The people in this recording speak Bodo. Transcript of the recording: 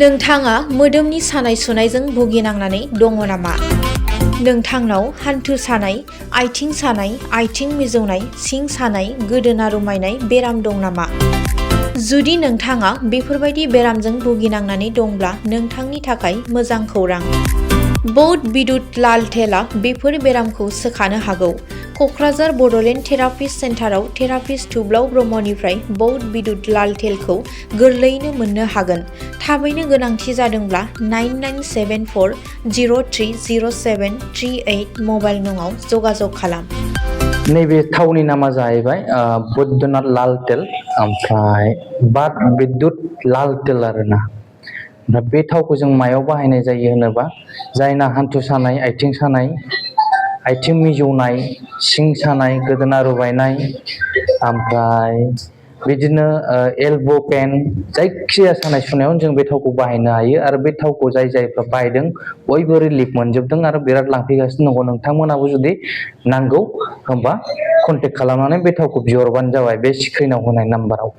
नोंथाङा मोदोमनि सानाय सुनायजों भुगिनांनानै दङ नामा? नोंथांनाव हान्थु सानाय, आथिं सानाय, आथिं मिजौनाय, सिं सानाय, गोदोना रुमायनाय बेराम दं नामा? जुदि नोंथाङा बेफोरबायदि बेरामजों भुगिनांनानै दंब्ला नोंथांनि थाखाय मोजां खौरां। बौथ बिद्युत लाल टेलआ बेफोर बेरामखौ सोखानो हागौ। क'क्राझार बड'लेण्ड थेरापिस्ट सेन्टाराव थेरापिस्ट थुब्लाव ब्रह्मनिफ्राय बौथ बिद्युत लाल टेलखौ गोरलैयैनो मोननो हागोन। थाबैनो गोनांथि जादोंब्ला 9974030738 मबाइल नङाव जगाजग खालाम। नैबे थावनि नामा जाहैबाय बैद्यनाथ लाल तेल, ओमफ्राय बौथ बिद्युत लाल तेल आरोना। दा बे थावखौ जों मायाव बाहायनाय जायो होनोबा, जायना हान्थु सानाय, आथिं सानाय, आथिं मिजौनाय, सिं सानाय, गोदोना रुबायनाय, ओमफ्राय बिदिनो एल्ब' पेन, जायखिजाया सानाय सुनायावनो जों बे थावखौ बाहायनो हायो। आरो बे थावखौ जायफ्रा बाहायदों बयबो रिलिफ मोनजोबदों आरो बिराद लांफैगासिनो दङ। नोंथांमोनाबो जुदि नांगौ होमबा कन्टेक्ट खालामनानै बे थावखौ बिहरबानो जाबाय बे स्क्रिनाव होनाय नाम्बाराव।